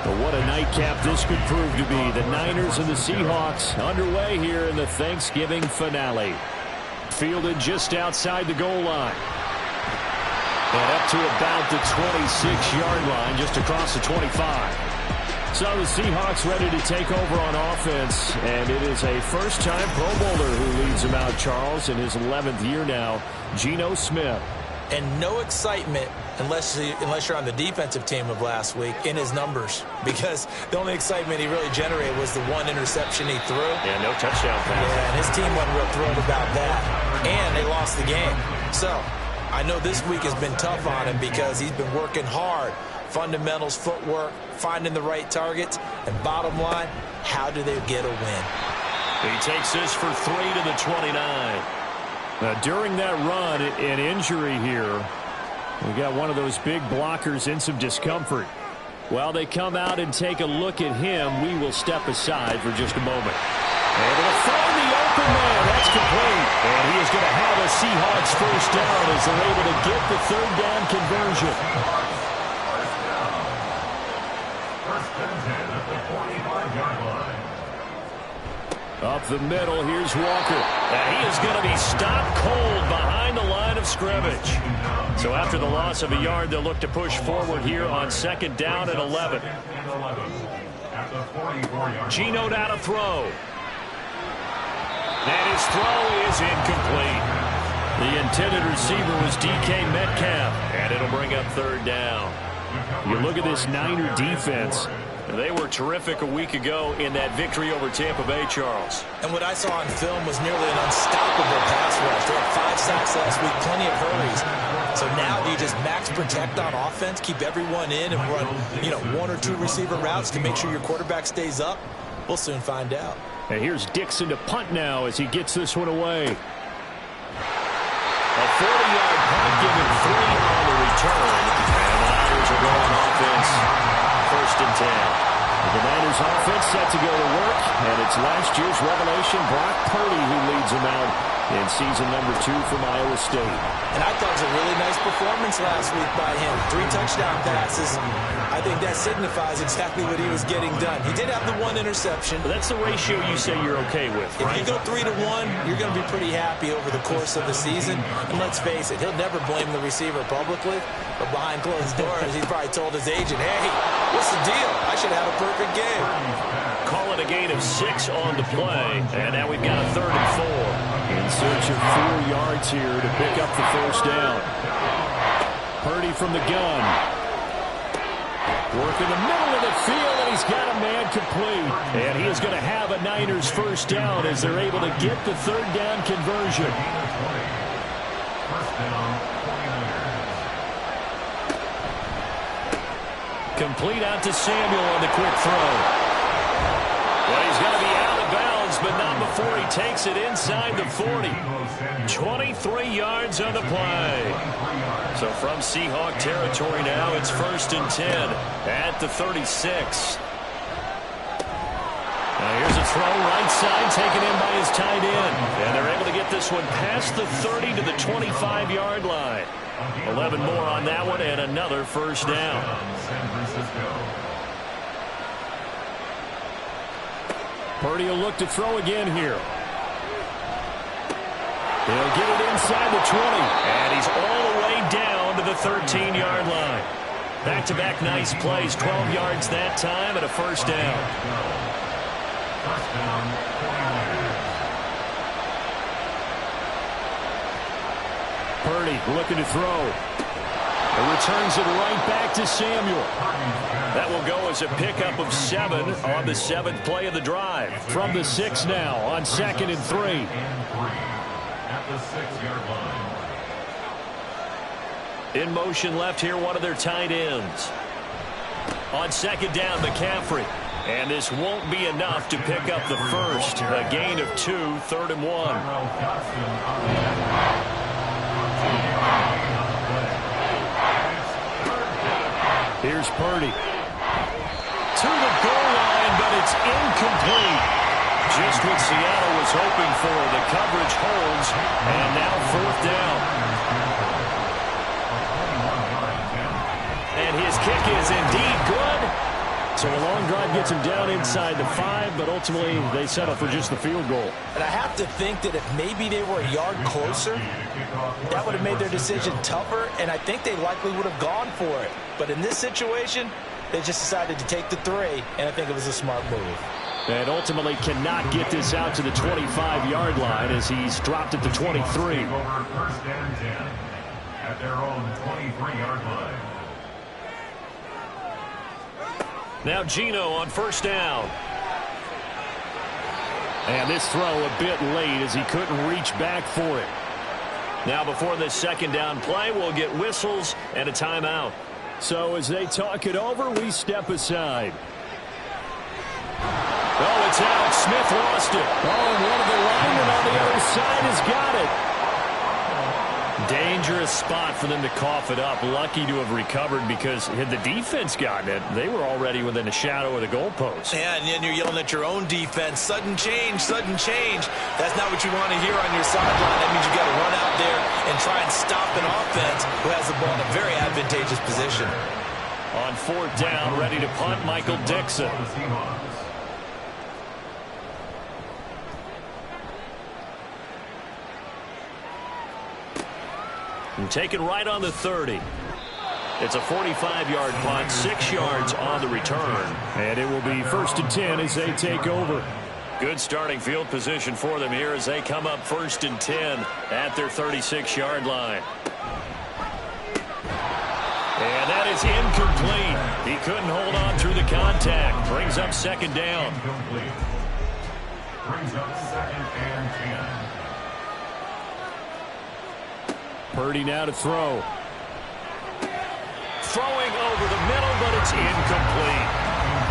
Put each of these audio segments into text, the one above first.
But what a nightcap this could prove to be. The Niners and the Seahawks underway here in the Thanksgiving finale. Fielded just outside the goal line. And up to about the 26-yard line, just across the 25. So the Seahawks ready to take over on offense, and it is a first-time Pro Bowler who leads them out, Charles, in his 11th year now, Geno Smith. And no excitement unless you're on the defensive team of last week in his numbers, because the only excitement he really generated was the one interception he threw. Yeah, no touchdown pass. Yeah, and his team wasn't real thrilled about that. And they lost the game. So I know this week has been tough on him because he's been working hard. Fundamentals, footwork, finding the right targets, and bottom line, how do they get a win? He takes this for 3 to the 29. During that run, an injury here. We got one of those big blockers in some discomfort. While they come out and take a look at him, we will step aside for just a moment. Able to find the open man. That's complete. And he is going to have a Seahawks first down as they're able to get the third down conversion. Up the middle, here's Walker. And he is going to be stopped cold behind the line of scrimmage. So after the loss of a yard, they'll look to push forward here on second down and 11. Geno now to throw. And his throw is incomplete. The intended receiver was DK Metcalf, and it'll bring up third down. You look at this Niner defense. They were terrific a week ago in that victory over Tampa Bay, Charles. And what I saw on film was nearly an unstoppable pass rush. They had 5 sacks last week, plenty of hurries. So now do you just max protect on offense, keep everyone in, and run, 1 or 2 receiver routes to make sure your quarterback stays up? We'll soon find out. And here's Dixon to punt now as he gets this one away. A 40-yard punt, giving 3 on the return. And the Niners are going offense. First and 10. The Niners offense set to go to work, and it's last year's revelation, Brock Purdy, who leads them out in season number 2 from Iowa State. And I thought it was a really nice performance last week by him. 3 touchdown passes. I think that signifies exactly what he was getting done. He did have the 1 interception. But that's the ratio you say you're okay with, right? If you go 3 to 1, you're going to be pretty happy over the course of the season. And let's face it, he'll never blame the receiver publicly. But behind closed doors, he's probably told his agent, hey, what's the deal? I should have a perfect game. Call it a gain of 6 on the play. And now we've got a 3rd and 4. In search of 4 yards here to pick up the first down. Purdy from the gun. Work in the middle of the field, and he's got a man complete. And he is going to have a Niners first down as they're able to get the third down conversion. Complete out to Samuel on the quick throw. Well, he's going to be out of bounds, but not before he takes it inside the 40. 23 yards on the play. So from Seahawk territory now, it's 1st and 10 at the 36. Now here's a throw right side taken in by his tight end. And they're able to get this one past the 30 to the 25-yard line. 11 more on that one and another first down. Purdy will look to throw again here. He'll get it inside the 20. And he's all the way down to the 13-yard line. Back-to-back nice plays. 12 yards that time and a first down. Purdy looking to throw. And returns it right back to Samuel. That will go as a pickup of 7 on the 7th play of the drive. From the 6 now on 2nd and 3. At the 6-yard line. In motion left here, one of their tight ends. On 2nd down, McCaffrey. And this won't be enough to pick up the first. A gain of 2, 3rd and 1. Here's Purdy. To the goal line, but it's incomplete. Just what Seattle was hoping for. The coverage holds, and now 4th down. And his kick is indeed good. So a long drive gets him down inside the 5, but ultimately they settle for just the field goal. And I have to think that if maybe they were a yard closer, that would have made their decision tougher, and I think they likely would have gone for it. But in this situation, they just decided to take the 3, and I think it was a smart move. And ultimately cannot get this out to the 25-yard line as he's dropped at the 23. First and 10 at their own 23-yard line. Now Geno on first down. And this throw a bit late as he couldn't reach back for it. Now before this second down play, we'll get whistles and a timeout. So as they talk it over, we step aside. Oh, it's out. Smith lost it. Oh, and one of the linemen on the other side has got it. Dangerous spot for them to cough it up. Lucky to have recovered because had the defense gotten it, they were already within a shadow of the goalpost. Yeah, and then you're yelling at your own defense. Sudden change, sudden change. That's not what you want to hear on your sideline. That means you got to run out there and try and stop an offense who has the ball in a very advantageous position. On fourth down, ready to punt, Michael Dixon. And taken right on the 30. It's a 45-yard punt, 6 yards on the return. And it will be first and 10 as they take over. Good starting field position for them here as they come up first and 10 at their 36-yard line. And that is incomplete. He couldn't hold on through the contact. Brings up second down. Brings up second and 10. Purdy now to throw. Throwing over the middle, but it's incomplete.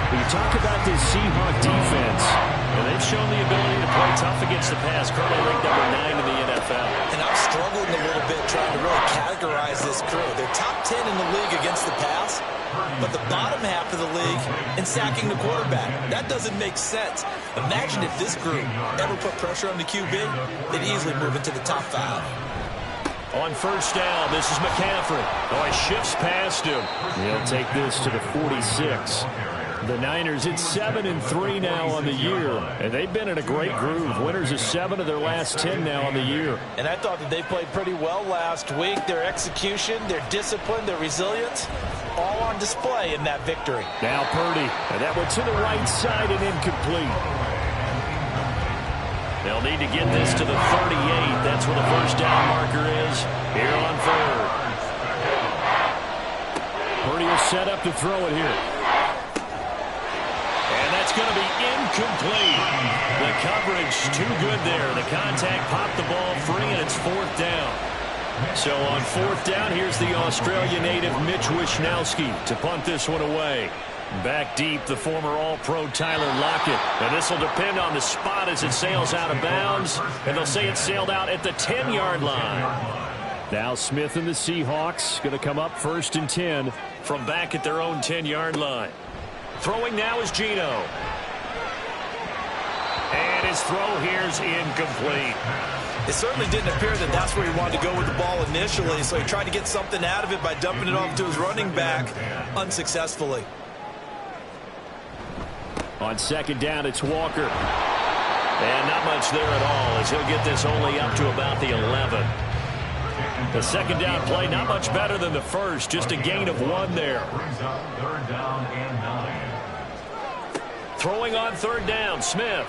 When you talk about this Seahawk defense, and they've shown the ability to play tough against the pass, currently ranked number 9 in the NFL. And I'm struggling a little bit trying to really categorize this crew. They're top 10 in the league against the pass, but the bottom half of the league in sacking the quarterback. That doesn't make sense. Imagine if this group ever put pressure on the QB, they'd easily move into the top 5. On first down, this is McCaffrey. Oh, he shifts past him. He'll take this to the 46. The Niners, it's 7-3 now on the year, and they've been in a great groove. Winners of 7 of their last 10 now on the year. And I thought that they played pretty well last week. Their execution, their discipline, their resilience, all on display in that victory. Now Purdy, and that one to the right side and incomplete. They'll need to get this to the 38. That's where the first down marker is here on third. Purdy will set up to throw it here. And that's going to be incomplete. The coverage too good there. The contact popped the ball free, and it's fourth down. So on fourth down, here's the Australia native Mitch Wishnowsky to punt this one away. Back deep, the former All-Pro Tyler Lockett. And this will depend on the spot as it sails out of bounds. And they'll say it sailed out at the 10-yard line. Now Smith and the Seahawks going to come up first and 10 from back at their own 10-yard line. Throwing now is Geno. And his throw here's incomplete. It certainly didn't appear that that's where he wanted to go with the ball initially, so he tried to get something out of it by dumping it off to his running back unsuccessfully. On second down, it's Walker. And not much there at all as he'll get this only up to about the 11. The second down play, not much better than the first, just a gain of 1 there. Third down and 9. Throwing on third down, Smith.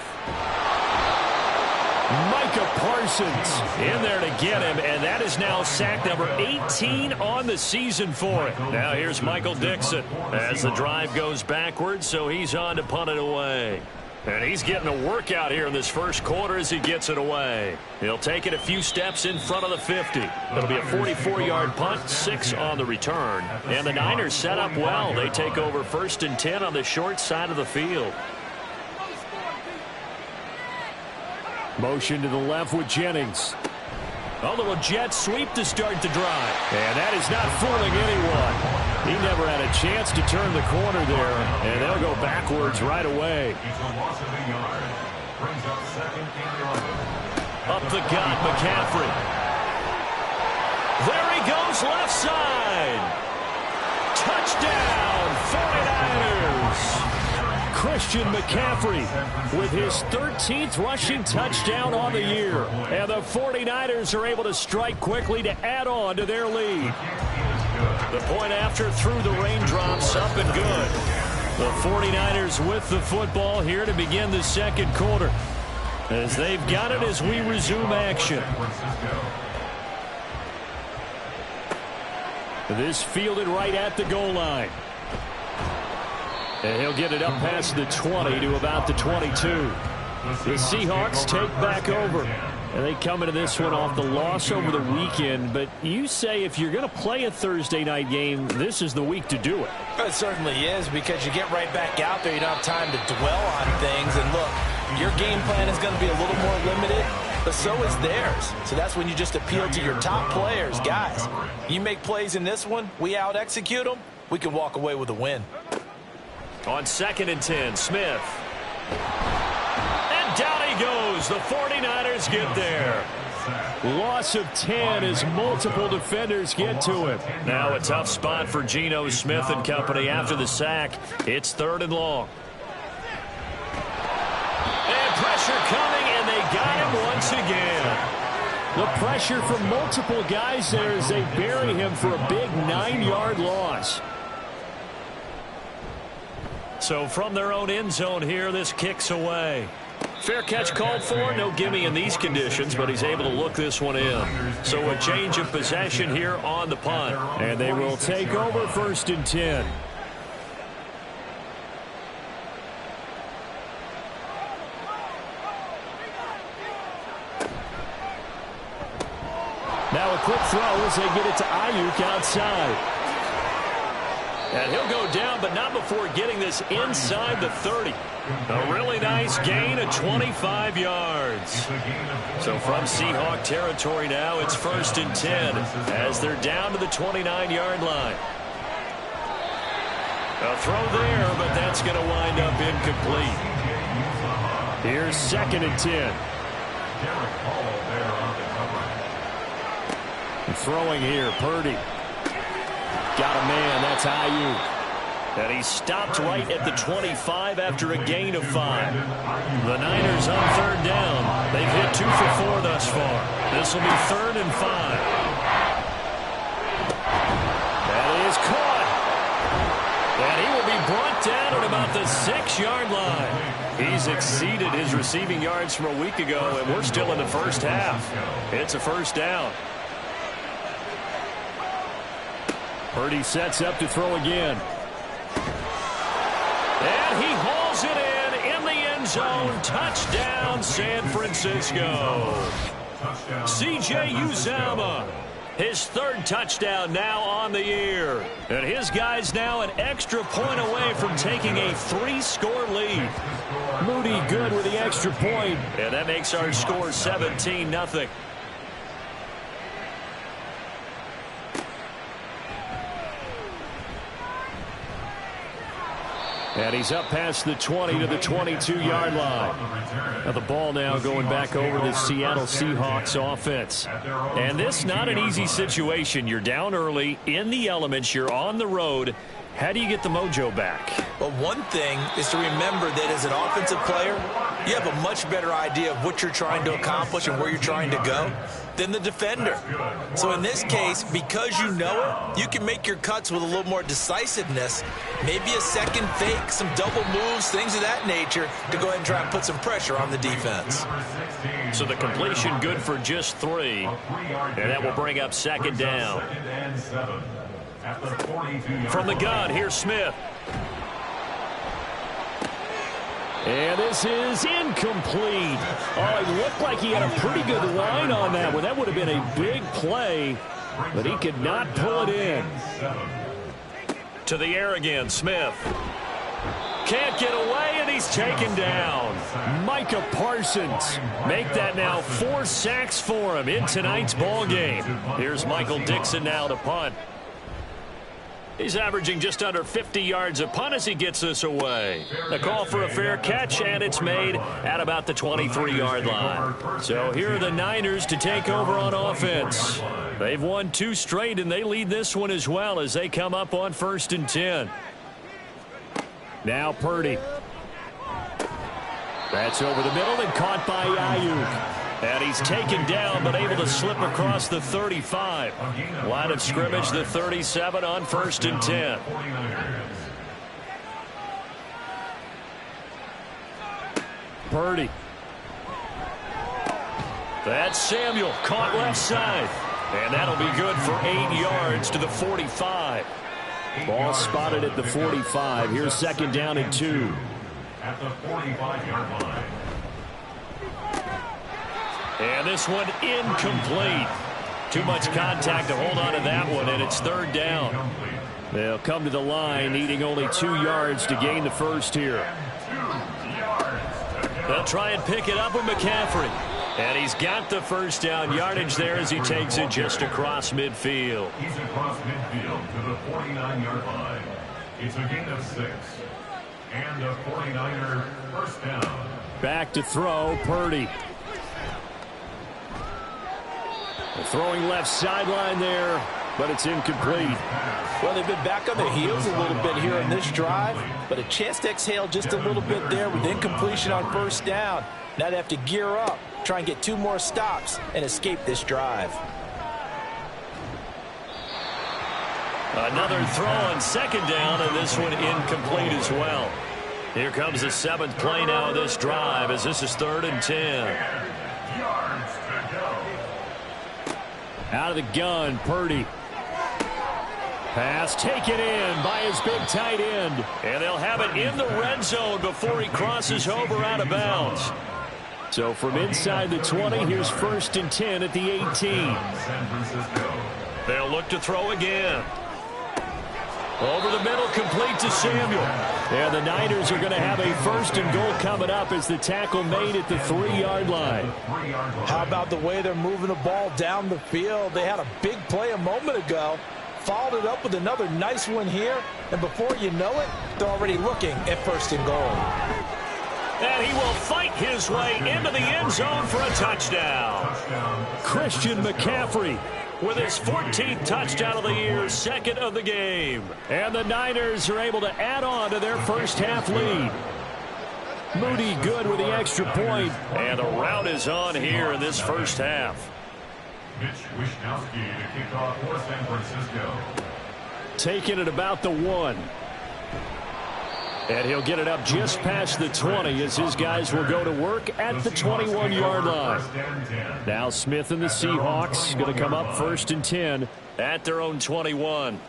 Micah Parsons in there to get him, and that is now sack number 18 on the season for it. Now here's Michael Dixon as the drive goes backwards, so he's on to punt it away. And he's getting a workout here in this first quarter as he gets it away. He'll take it a few steps in front of the 50. It'll be a 44-yard punt, 6 on the return. And the Niners set up well. They take over first and 10 on the short side of the field. Motion to the left with Jennings. A little jet sweep to start the drive. And that is not fooling anyone. He never had a chance to turn the corner there, and they'll go backwards right away. Up the gut, McCaffrey. There he goes, left side. Touchdown, 49ers. Christian McCaffrey with his 13th rushing touchdown on the year. And the 49ers are able to strike quickly to add on to their lead. The point after through the raindrops, up and good. The 49ers with the football here to begin the second quarter, as they've got it as we resume action. This fielded right at the goal line. And he'll get it up past the 20 to about the 22. The Seahawks take back over. And they come into this one off the loss over the weekend. But you say if you're going to play a Thursday night game, this is the week to do it. It certainly is, because you get right back out there. You don't have time to dwell on things. And look, your game plan is going to be a little more limited, but so is theirs. So that's when you just appeal to your top players. Guys, you make plays in this one, we out-execute them, we can walk away with a win. On 2nd and 10, Smith. And down he goes. The 49ers get there. Loss of 10 as multiple defenders get to him. Now a tough spot for Geno Smith and company after the sack. It's 3rd and long. And pressure coming, and they got him once again. The pressure from multiple guys there as they bury him for a big 9-yard loss. So from their own end zone here, this kicks away. Fair catch called for. No gimme in these conditions, but he's able to look this one in. So a change of possession here on the punt. And they will take over 1st and 10. Now a quick throw as they get it to Ayuk outside. And he'll go down, but not before getting this inside the 30. A really nice gain of 25 yards. So from Seahawk territory now, it's 1st and 10 as they're down to the 29-yard line. A throw there, but that's going to wind up incomplete. Here's 2nd and 10. And throwing here, Purdy. Got a man, that's Ayuk. And he stopped right at the 25 after a gain of 5. The Niners on 3rd down. They've hit 2 for 4 thus far. This will be 3rd and 5. That is caught. And he will be brought down at about the 6-yard line. He's exceeded his receiving yards from a week ago, and we're still in the first half. It's a 1st down. Purdy sets up to throw again. And he hauls it in the end zone. Touchdown, San Francisco. C.J. Uzomah, his 3rd touchdown now on the year. And his guys now an extra point away from taking a 3-score lead. Moody good with the extra point. And that makes our score 17-0. And he's up past the 20 to the 22-yard line. Now the ball now going back over the Seattle Seahawks offense. And this not an easy situation. You're down early, in the elements, you're on the road. How do you get the mojo back? Well, one thing is to remember that as an offensive player, you have a much better idea of what you're trying to accomplish and where you're trying to go than the defender. So in this case, because you know it, you can make your cuts with a little more decisiveness, maybe a second fake, some double moves, things of that nature, to go ahead and try and put some pressure on the defense. So the completion good for just 3, and that will bring up 2nd down. From the gun, here's Smith. And this is incomplete. Oh, it looked like he had a pretty good line on that one. That would have been a big play, but he could not pull it in. To the air again, Smith. Can't get away, and he's taken down. Micah Parsons make that now 4 sacks for him in tonight's ball game. Here's Michael Dixon now to punt. He's averaging just under 50 yards a punt as he gets this away. A call for a fair catch, and it's made at about the 23-yard line. So here are the Niners to take over on offense. They've won 2 straight, and they lead this one as well as they come up on 1st and 10. Now Purdy. That's over the middle and caught by Ayuk. And he's taken down but able to slip across the 35. Line of scrimmage, the 37 on 1st and 10. Purdy. That's Samuel, caught left side. And that'll be good for 8 yards to the 45. Ball spotted at the 45. Here's 2nd down and 2. At the 45-yard line. And this one incomplete. Too much contact to hold on to that one, and it's 3rd down. They'll come to the line, needing only 2 yards to gain the first here. They'll try and pick it up with McCaffrey. And he's got the first down yardage there as he takes it just across midfield. He's across midfield to the 49-yard line. It's a gain of 6. And a 49er first down. Back to throw, Purdy. Throwing left sideline there, but it's incomplete. Well, they've been back on their heels a little bit here in this drive, but a chance to exhale just a little bit there with incompletion on first down. Now they have to gear up, try and get 2 more stops, and escape this drive. Another throw on 2nd down, and this one incomplete as well. Here comes the 7th play now of this drive as this is 3rd and 10. Yards to go. Out of the gun, Purdy. Pass taken in by his big tight end. And they'll have it in the red zone before he crosses over out of bounds. So from inside the 20, here's 1st and 10 at the 18. San Francisco. They'll look to throw again. Over the middle, complete to Samuel. And the Niners are going to have a 1st and goal coming up as the tackle made at the 3-yard line. How about the way they're moving the ball down the field? They had a big play a moment ago. Followed it up with another nice one here. And before you know it, they're already looking at 1st and goal. And he will fight his way into the end zone for a touchdown. Christian McCaffrey with his 14th touchdown of the year, 2nd of the game. And the Niners are able to add on to their first half lead. Moody good with the extra point. And the rout is on here in this first half. Mitch Wishnowsky to kick off for San Francisco. Taking it about the 1. And he'll get it up just past the 20 as his guys will go to work at the 21-yard line. Now Smith and the Seahawks going to come up 1st and 10 at their own 21.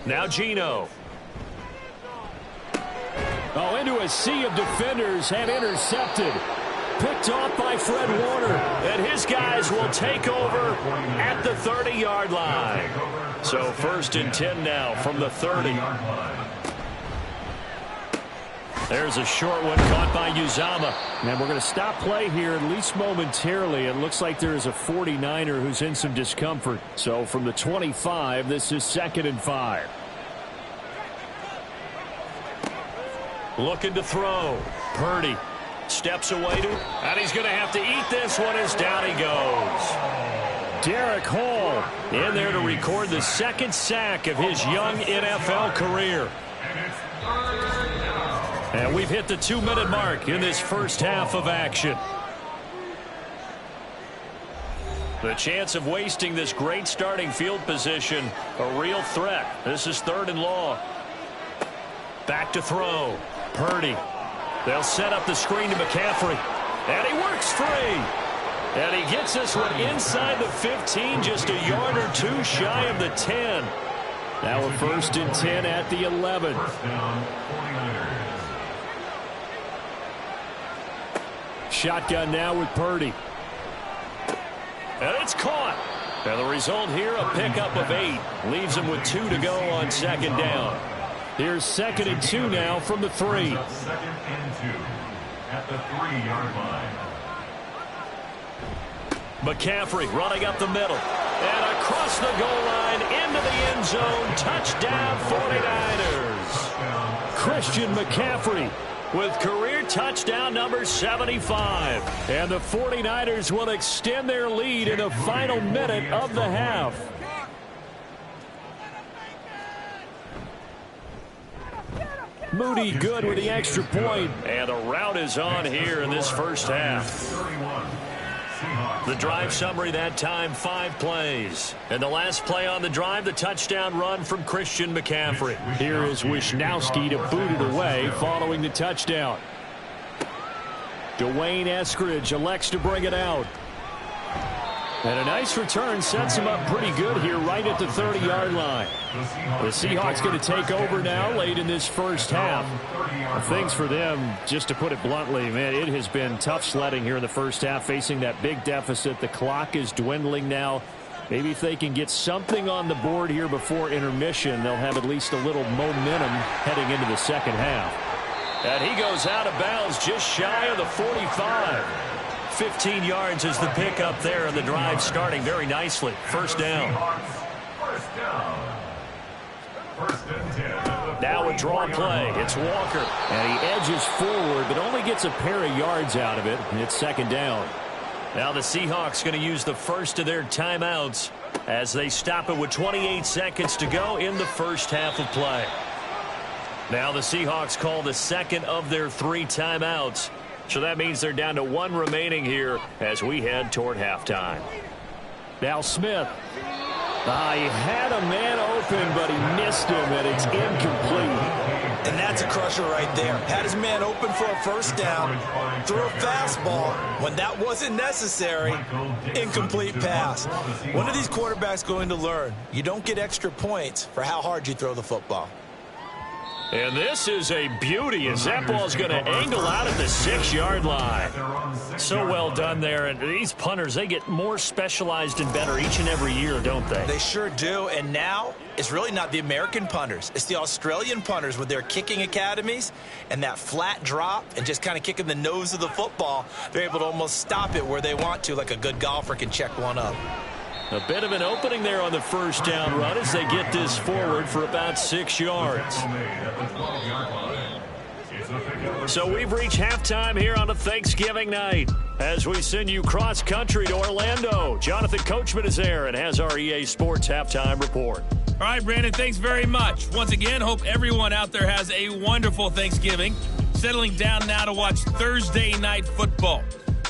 Now Geno. Oh, into a sea of defenders and intercepted. Picked off by Fred Warner. And his guys will take over at the 30-yard line. So 1st and 10 now from the 30. There's a short one caught by Uzomah. And we're going to stop play here at least momentarily. It looks like there is a 49er who's in some discomfort. So from the 25, this is 2nd and 5. Looking to throw. Purdy steps away to, and he's going to have to eat this one as down he goes. Derek Hall in there to record the 2nd sack of his young NFL career. And we've hit the 2-minute mark in this first half of action. The chance of wasting this great starting field position, a real threat. This is 3rd and long. Back to throw. Purdy. They'll set up the screen to McCaffrey. And he works free. And he gets this one inside the 15, just a yard or 2 shy of the 10. Now we're 1st and 10 at the 11. First down, 49ers. Shotgun now with Purdy. And it's caught. And the result here, a pickup of 8. Leaves him with 2 to go on 2nd down. Here's 2nd and 2 now from the 3. 2nd and 2 at the 3-yard line. McCaffrey running up the middle. And across the goal line into the end zone. Touchdown 49ers. Christian McCaffrey with career touchdown number 75. And the 49ers will extend their lead in the final minute of the half. Moody good with the extra point. And the route is on here in this first half. The drive summary that time, 5 plays. And the last play on the drive, the touchdown run from Christian McCaffrey. Here is Wisnowski to boot it away following the touchdown. Dwayne Eskridge elects to bring it out. And a nice return sets him up pretty good here right at the 30-yard line. The Seahawks going to take over now late in this first half. Things for them, just to put it bluntly, man, it has been tough sledding here in the first half, facing that big deficit. The clock is dwindling now. Maybe if they can get something on the board here before intermission, they'll have at least a little momentum heading into the second half. And he goes out of bounds just shy of the 45. 15 yards is the pickup there, and the drive starting very nicely. First down. Now a draw play. It's Walker. And he edges forward, but only gets a pair of yards out of it. And it's second down. Now the Seahawks going to use the first of their timeouts as they stop it with 28 seconds to go in the first half of play. Now the Seahawks call the second of their 3 timeouts. So that means they're down to 1 remaining here as we head toward halftime. Now Smith. He had a man open, but he missed him, and it's incomplete. And that's a crusher right there. Had his man open for a first down, threw a fastball. When that wasn't necessary, incomplete pass. When are these quarterbacks going to learn? You don't get extra points for how hard you throw the football. And this is a beauty as that ball's going to angle out at the 6-yard line. So well done there. And these punters, they get more specialized and better each and every year, don't they? They sure do. And now it's really not the American punters. It's the Australian punters with their kicking academies and that flat drop and just kind of kicking the nose of the football. They're able to almost stop it where they want to, like a good golfer can check one up. A bit of an opening there on the first down run as they get this forward for about 6 yards. So we've reached halftime here on a Thanksgiving night as we send you cross country to Orlando. Jonathan Coachman is there and has our EA Sports halftime report. All right, Brandon, thanks very much. Once again, hope everyone out there has a wonderful Thanksgiving. Settling down now to watch Thursday night football.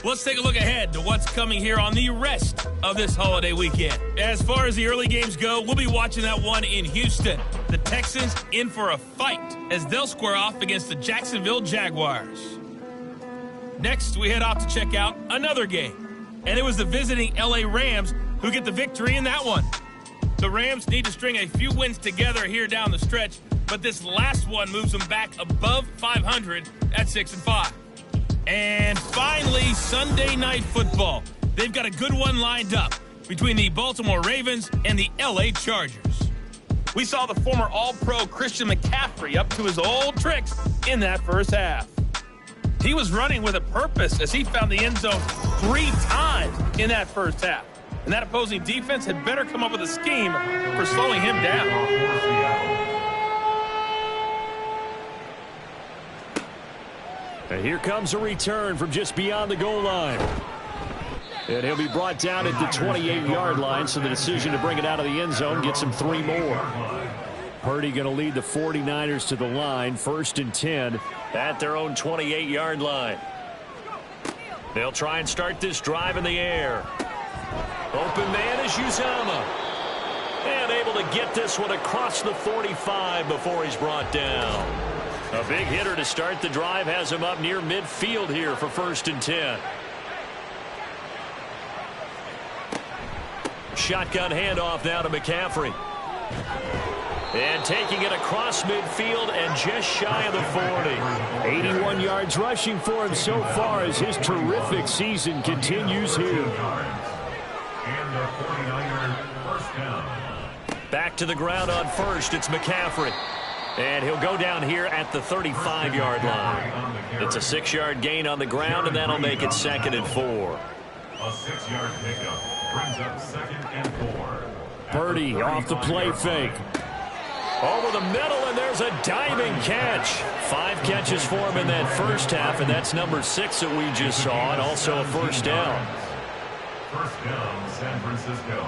Let's take a look ahead to what's coming here on the rest of this holiday weekend. As far as the early games go, we'll be watching that one in Houston. The Texans in for a fight as they'll square off against the Jacksonville Jaguars. Next, we head off to check out another game. And it was the visiting LA Rams who get the victory in that one. The Rams need to string a few wins together here down the stretch, but this last one moves them back above 500 at 6-5. And finally, Sunday Night Football. They've got a good one lined up between the Baltimore Ravens and the LA Chargers. We saw the former All-Pro Christian McCaffrey up to his old tricks in that first half. He was running with a purpose as he found the end zone 3 times in that first half. And that opposing defense had better come up with a scheme for slowing him down. And here comes a return from just beyond the goal line. And he'll be brought down at the 28-yard line, so the decision to bring it out of the end zone gets him 3 more. Purdy going to lead the 49ers to the line, 1st and 10 at their own 28-yard line. They'll try and start this drive in the air. Open man is Uzomah. And able to get this one across the 45 before he's brought down. A big hitter to start the drive has him up near midfield here for 1st and 10. Shotgun handoff now to McCaffrey. And taking it across midfield and just shy of the 40. 81 yards rushing for him so far as his terrific season continues here. Back to the ground on first. It's McCaffrey. And he'll go down here at the 35-yard line. It's a 6-yard gain on the ground, and that'll make it 2nd and 4. A 6-yard pickup brings up 2nd and 4. Purdy off the play fake. Over the middle, and there's a diving catch. 5 catches for him in that first half, and that's number 6 that we just saw, and also a first down. First down, San Francisco.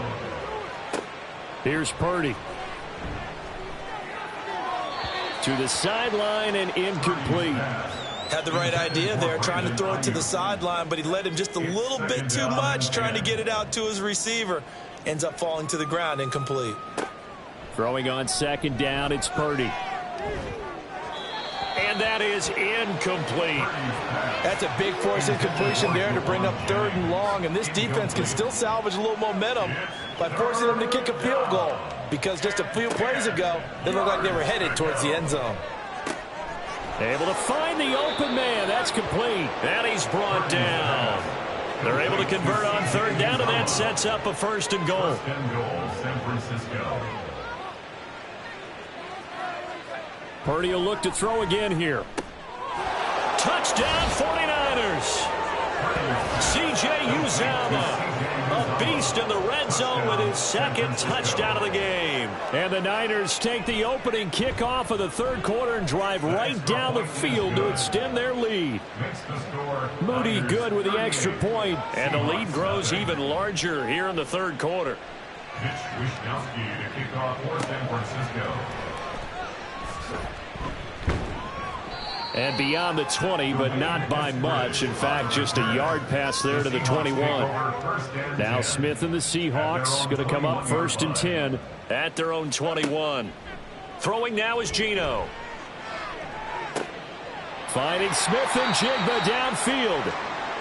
Here's Purdy. To the sideline and incomplete. Had the right idea there, trying to throw it to the sideline, but he led him just a little bit too much, trying to get it out to his receiver. Ends up falling to the ground, incomplete. Throwing on second down, it's Purdy. And that is incomplete. That's a big force incompletion there to bring up 3rd and long, and this defense can still salvage a little momentum by forcing them to kick a field goal, because just a few plays ago, they looked like they were headed towards the end zone. Able to find the open man. That's complete. And he's brought down. They're able to convert on 3rd down, and that sets up a 1st and goal. 1st and goal, San Francisco. Purdy will look to throw again here. Touchdown 49ers. C.J. Uzomah, a beast in the red zone with his 2nd touchdown of the game. And the Niners take the opening kickoff of the 3rd quarter and drive right down the field to extend their lead. Moody good with the extra point, and the lead grows even larger here in the 3rd quarter. Mitch Wishnowsky to kick off for San Francisco. And beyond the 20, but not by much. In fact, just a yard pass there to the 21. Now Smith and the Seahawks going to come up 1st and 10 at their own 21. Throwing now is Geno. Finding Smith and Jigba downfield.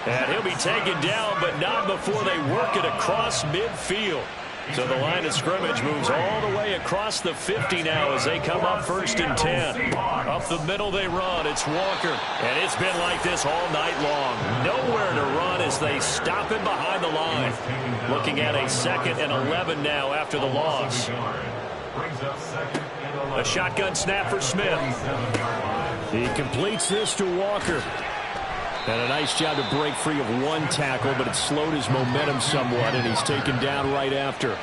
And he'll be taken down, but not before they work it across midfield. So the line of scrimmage moves all the way across the 50 now as they come up 1st and 10. Up the middle they run. It's Walker. And it's been like this all night long. Nowhere to run as they stop him behind the line. Looking at a 2nd and 11 now after the loss. A shotgun snap for Smith. He completes this to Walker. And a nice job to break free of 1 tackle, but it slowed his momentum somewhat, and he's taken down right after.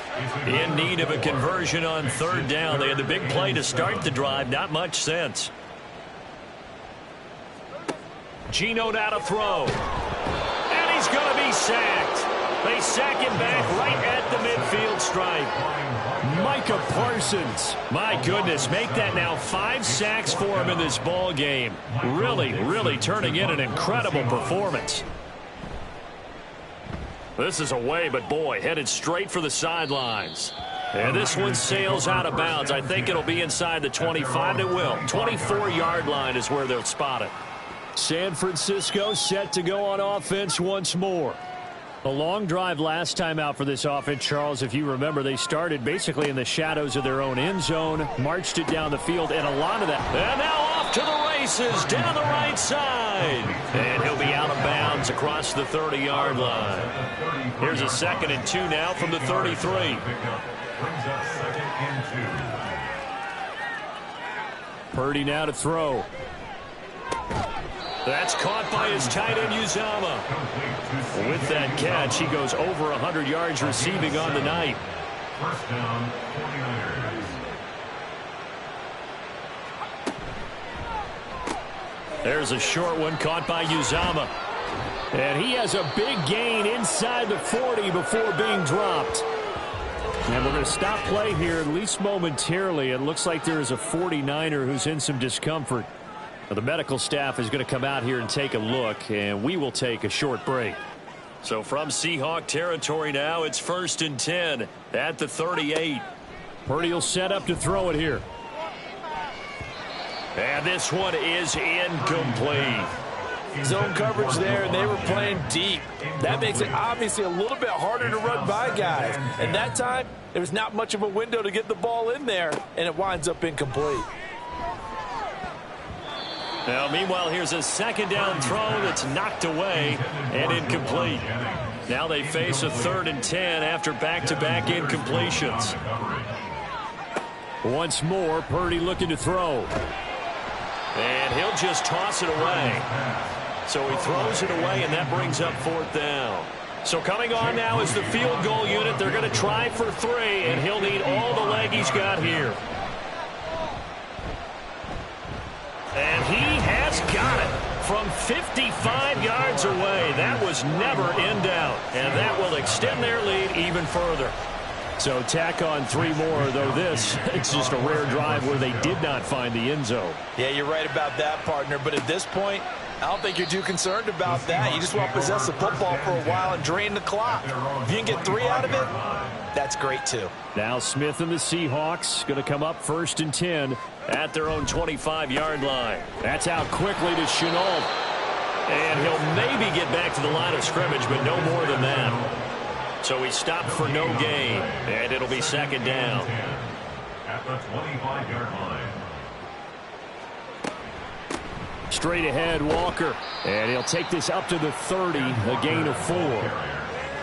In need of a conversion on 3rd down. They had the big play to start the drive. Not much sense. Geno now to throw. And he's going to be sacked. They sack him back right at the midfield stripe. Micah Parsons. My goodness, make that now 5 sacks for him in this ball game. Really turning in an incredible performance. This is away, but boy, headed straight for the sidelines. And this one sails out of bounds. I think it'll be inside the 25. It will. 24-yard line is where they'll spot it. San Francisco set to go on offense once more. A long drive last time out for this offense, Charles. If you remember, they started basically in the shadows of their own end zone, marched it down the field, and a lot of that. And now off to the races down the right side. And he'll be out of bounds across the 30-yard line. Here's a 2nd and 2 now from the 33. Brings up 2nd and 2. Purdy now to throw. That's caught by his tight end, Uzomah. With that catch, he goes over 100 yards receiving on the night. 1st down, 49ers. There's a short one caught by Uzomah. And he has a big gain inside the 40 before being dropped. And we're going to stop play here, at least momentarily. It looks like there is a 49er who's in some discomfort. The medical staff is going to come out here and take a look, and we will take a short break. So from Seahawk territory now, it's 1st and 10 at the 38. Purdy will set up to throw it here. And this one is incomplete. Zone coverage there, and they were playing deep. That makes it obviously a little bit harder to run by guys. And that time, there was not much of a window to get the ball in there, and it winds up incomplete. Now, meanwhile, here's a 2nd down throw that's knocked away and incomplete. Now they face a 3rd and 10 after back-to-back incompletions. Once more, Purdy looking to throw. And he'll just toss it away. So he throws it away, and that brings up 4th down. So coming on now is the field goal unit. They're going to try for 3, and he'll need all the leg he's got here. And he has got it from 55 yards away. That was never in doubt. And that will extend their lead even further. So tack on 3 more, though this, it's just a rare drive where they did not find the end zone. Yeah, you're right about that, partner. But at this point, I don't think you're too concerned about that. You just want to possess the football for a while and drain the clock. If you can get 3 out of it, that's great, too. Now Smith and the Seahawks going to come up 1st and 10 at their own 25-yard line. That's out quickly to Shenault. And he'll maybe get back to the line of scrimmage, but no more than that. So he stopped for no gain, and it'll be 2nd down. At the 25-yard line. Straight ahead, Walker. And he'll take this up to the 30, a gain of 4.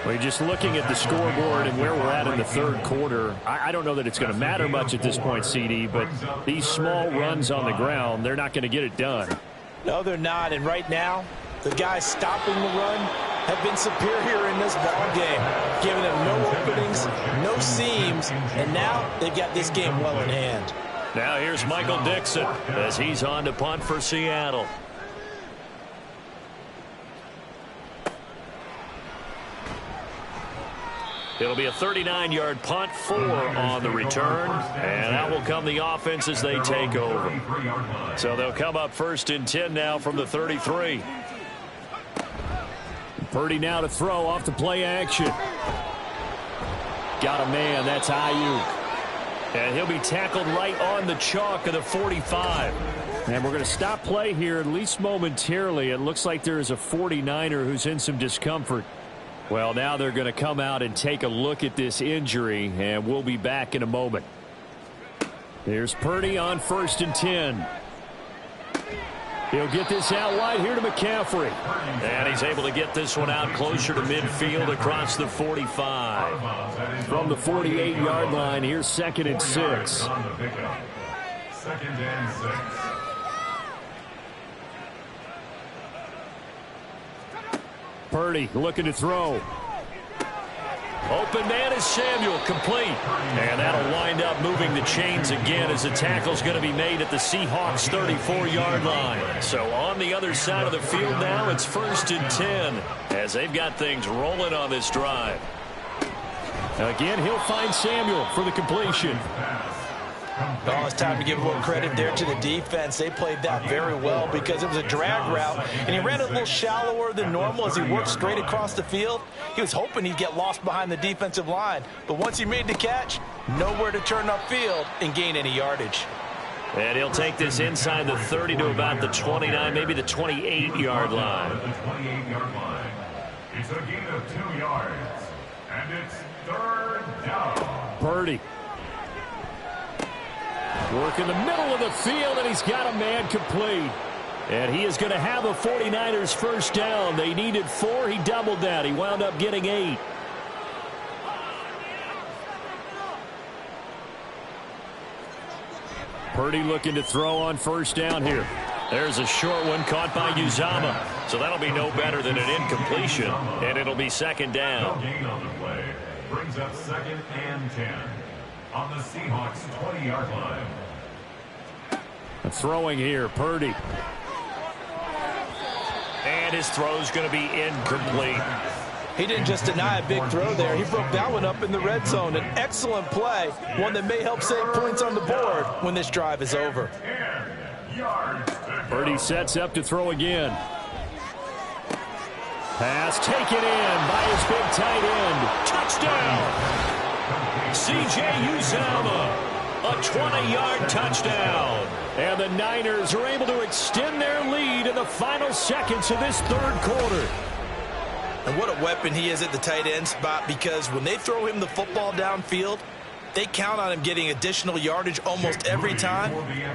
We're just looking at the scoreboard and where we're at in the 3rd quarter. I don't know that it's going to matter much at this point, CD, but these small runs on the ground, they're not going to get it done. No, they're not. And right now, the guys stopping the run have been superior in this ball game, giving them no openings, no seams, and now they've got this game well in hand. Now here's Michael Dixon as he's on to punt for Seattle. It'll be a 39-yard punt, 4 on the return, and out will come the offense as they take over. So they'll come up 1st and 10 now from the 33. Purdy now to throw off the play action. Got a man, that's Ayuk. And he'll be tackled right on the chalk of the 45. And we're going to stop play here, at least momentarily. It looks like there is a 49er who's in some discomfort. Well, now they're going to come out and take a look at this injury, and we'll be back in a moment. Here's Purdy on 1st and 10. He'll get this out wide here to McCaffrey. And he's able to get this one out closer to midfield across the 45. From the 48-yard line, here's 2nd and 6. 2nd and 6. Purdy looking to throw. Open man is Samuel, complete. And that'll wind up moving the chains again as the tackle's going to be made at the Seahawks 34-yard line. So on the other side of the field now, it's 1st and 10 as they've got things rolling on this drive. Again, he'll find Samuel for the completion. Oh, it's time to give a little credit there to the defense. They played that very well because it was a drag route, and he ran a little shallower than normal as he worked straight across the field. He was hoping he'd get lost behind the defensive line, but once he made the catch, nowhere to turn upfield and gain any yardage. And he'll take this inside the 30 to about the 29, maybe the 28-yard line. The 28-yard line. It's a gain of 2 yards, and it's 3rd down. Purdy. Work in the middle of the field, and he's got a man complete. And he is going to have a 49ers first down. They needed 4. He doubled that. He wound up getting 8. Purdy looking to throw on first down here. There's a short one caught by Uzama. So that'll be no better than an incompletion, and it'll be 2nd down. No gain on the play. Brings up 2nd and 10 on the Seahawks 20-yard line. Throwing here, Purdy. And his throw's going to be incomplete. He didn't just deny a big throw there. He broke that one up in the red zone. An excellent play, one that may help save points on the board when this drive is over. Purdy sets up to throw again. Pass taken in by his big tight end. Touchdown! C.J. Uzama. A 20-yard touchdown. And the Niners are able to extend their lead in the final seconds of this 3rd quarter. And what a weapon he is at the tight end spot, because when they throw him the football downfield, they count on him getting additional yardage almost every time.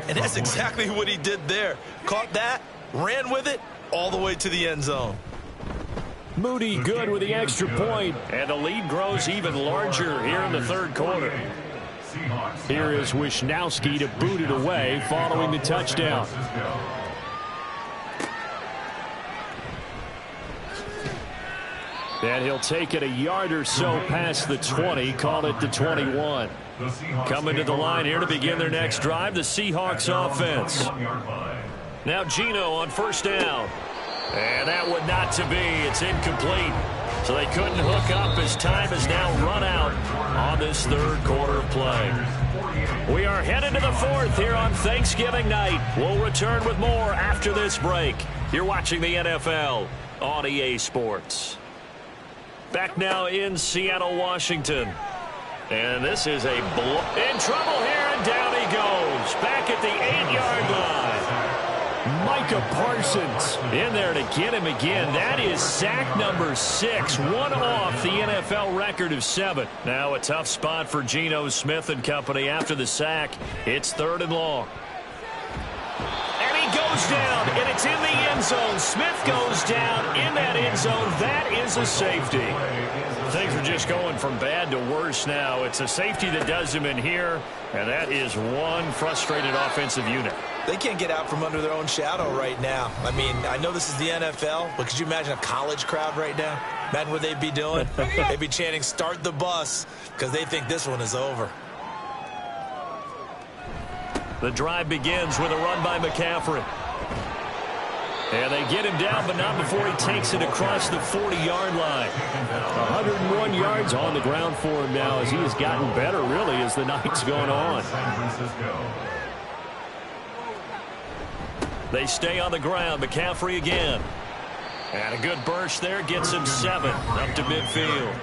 And that's exactly what he did there. Caught that, ran with it, all the way to the end zone. Moody good with the extra point. And the lead grows even larger here in the 3rd quarter. Here is Wisnowski to boot it away following the touchdown. And he'll take it a yard or so past the 20, call it the 21. Coming to the line here to begin their next drive, the Seahawks offense. Now Geno on first down. And that one not to be. It's incomplete. So they couldn't hook up as time has now run out on this third quarter of play. We are headed to the fourth here on Thanksgiving night. We'll return with more after this break. You're watching the NFL on EA Sports. Back now in Seattle, Washington. And this is a blow. In trouble here, and down he goes. Back at the 8-yard line. Micah Parsons in there to get him again. That is sack number 6, one off the NFL record of 7. Now a tough spot for Geno Smith and company after the sack. It's 3rd and long. And he goes down, and it's in the end zone. Smith goes down in that end zone. That is a safety. Things are just going from bad to worse now. It's a safety that does him in here, and that is one frustrated offensive unit. They can't get out from under their own shadow right now. I mean, I know this is the NFL, but could you imagine a college crowd right now? Imagine what they'd be doing. They'd be chanting, "Start the bus," because they think this one is over. The drive begins with a run by McCaffrey. And they get him down, but not before he takes it across the 40-yard line. 101 yards on the ground for him now as he has gotten better, really, as the night's gone on. They stay on the ground. McCaffrey again. And a good burst there gets him 7 up to midfield.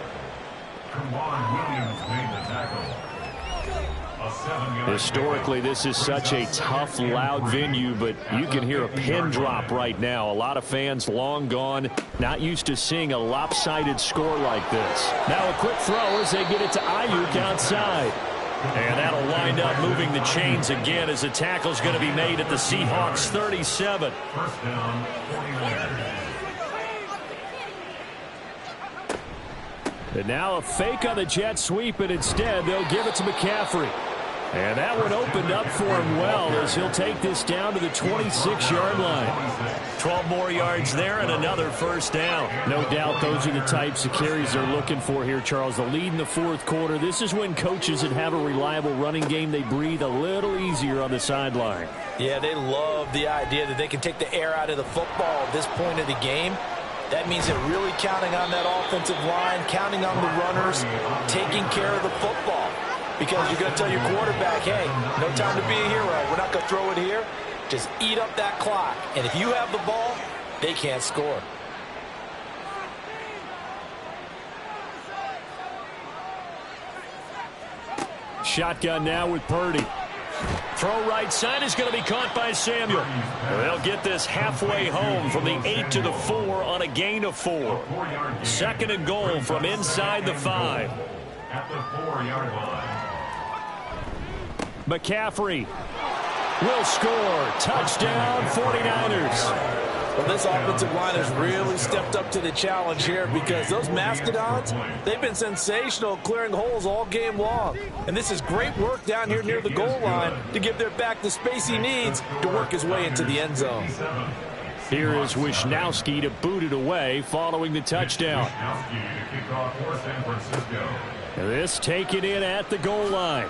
Historically, this is such a tough, loud venue, but you can hear a pin drop right now. A lot of fans long gone, not used to seeing a lopsided score like this. Now a quick throw as they get it to Ayuk outside. And that'll wind up moving the chains again as a tackle's going to be made at the Seahawks 37. First down, 49ers. And now a fake on the jet sweep, and instead they'll give it to McCaffrey. And that one opened up for him well as he'll take this down to the 26-yard line. 12 more yards there and another first down. No doubt those are the types of carries they're looking for here, Charles. The lead in the fourth quarter. This is when coaches that have a reliable running game, they breathe a little easier on the sideline. Yeah, they love the idea that they can take the air out of the football at this point of the game. That means they're really counting on that offensive line, counting on the runners, taking care of the football. Because you're going to tell your quarterback, hey, no time to be a hero. We're not going to throw it here. Just eat up that clock. And if you have the ball, they can't score. Shotgun now with Purdy. Throw right side is going to be caught by Samuel. They'll get this halfway home from the 8 to the 4 on a gain of 4. 2nd and goal from inside the 5. At the 4-yard line. McCaffrey will score. Touchdown, 49ers. Well, this offensive line has really stepped up to the challenge here because those Mastodons, they've been sensational clearing holes all game long. And this is great work down here near the goal line to give their back the space he needs to work his way into the end zone. Here is Wisnowski to boot it away following the touchdown. Wisnowski to kick off for San Francisco. This taken in at the goal line.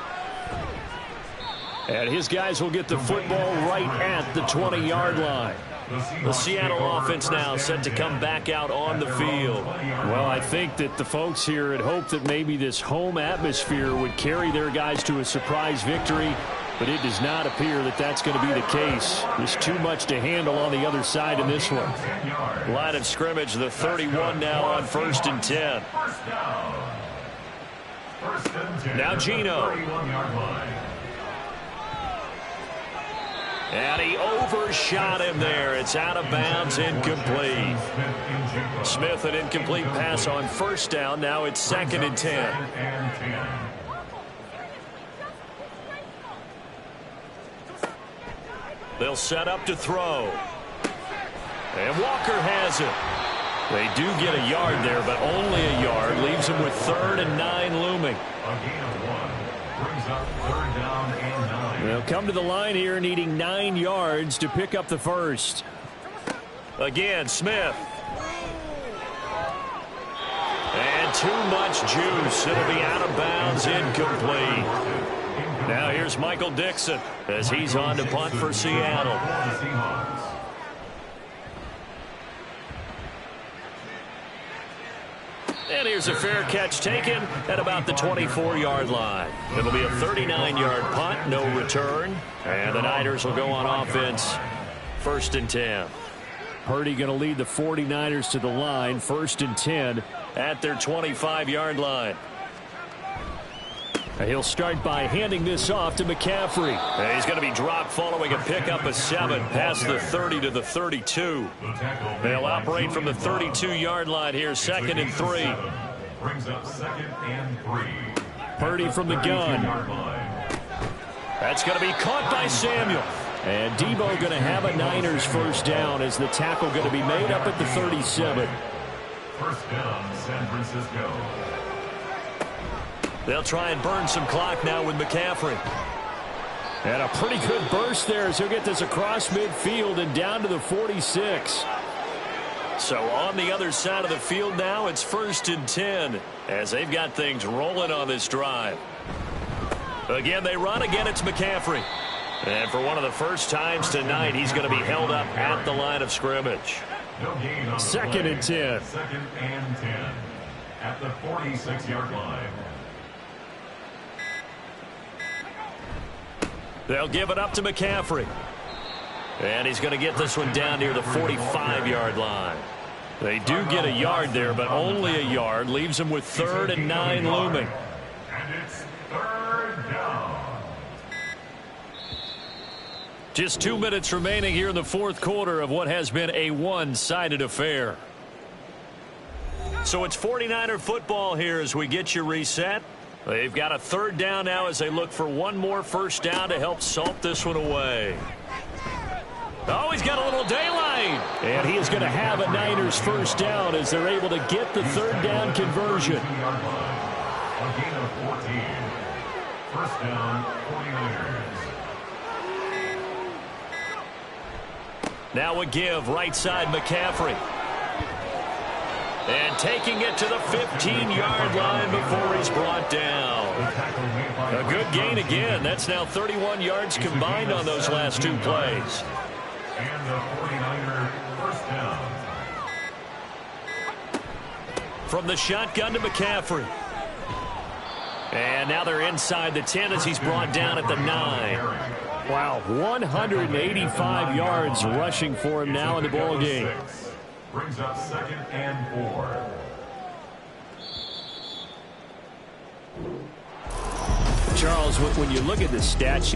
And his guys will get the football right at the 20-yard line. The Seattle offense now set to come back out on the field. Well, I think that the folks here had hoped that maybe this home atmosphere would carry their guys to a surprise victory, but it does not appear that that's going to be the case. There's too much to handle on the other side in this one. Line of scrimmage, the 31 now on 1st and 10. Now Geno. And he overshot him there. It's out of bounds, incomplete. Smith, an incomplete pass on 1st down. Now it's 2nd and 10. They'll set up to throw. And Walker has it. They do get a yard there, but only a yard. Leaves him with 3rd and 9 looming. A gain of 1 brings up 3rd down and 9. They'll come to the line here needing 9 yards to pick up the first. Again, Smith. And too much juice. It'll be out of bounds, incomplete. Now here's Michael Dixon as he's on to punt for Seattle. And here's a fair catch taken at about the 24-yard line. It'll be a 39-yard punt, no return. And the Niners will go on offense, 1st and 10. Purdy going to lead the 49ers to the line, 1st and 10 at their 25-yard line. He'll start by handing this off to McCaffrey. And he's going to be dropped following a pickup of 7 past the 30 to the 32. They'll operate from the 32-yard line here, 2nd and 3. Brings up 2nd and 3. Purdy from the gun. That's going to be caught by Samuel. And Debo going to have a Niners first down as the tackle going to be made up at the 37. First down, San Francisco. They'll try and burn some clock now with McCaffrey. And a pretty good burst there as he'll get this across midfield and down to the 46. So on the other side of the field now, it's 1st and 10 as they've got things rolling on this drive. Again, they run. Again, it's McCaffrey. And for one of the first times tonight, he's going to be held up at the line of scrimmage. No gain on the 2nd play. and 10. 2nd and 10 at the 46-yard line. They'll give it up to McCaffrey. And he's going to get this one down near the 45-yard line. They do get a yard there, but only a yard. Leaves them with 3rd and 9 looming. And it's 3rd down. Just 2 minutes remaining here in the 4th quarter of what has been a one-sided affair. So it's 49er football here as we get you reset. They've got a 3rd down now as they look for one more first down to help salt this one away. Oh, he's got a little daylight. And he is going to have a Niners first down as they're able to get the 3rd down conversion. A gain of 14. First down, 49ers. Now a give, right side McCaffrey. And taking it to the 15-yard line before he's brought down. A good gain again. That's now 31 yards combined on those last 2 plays. And the 49er first down. From the shotgun to McCaffrey. And now they're inside the 10 as he's brought down at the 9. Wow, 185 yards rushing for him now in the ball game. Brings up 2nd and 4. Charles, when you look at the stats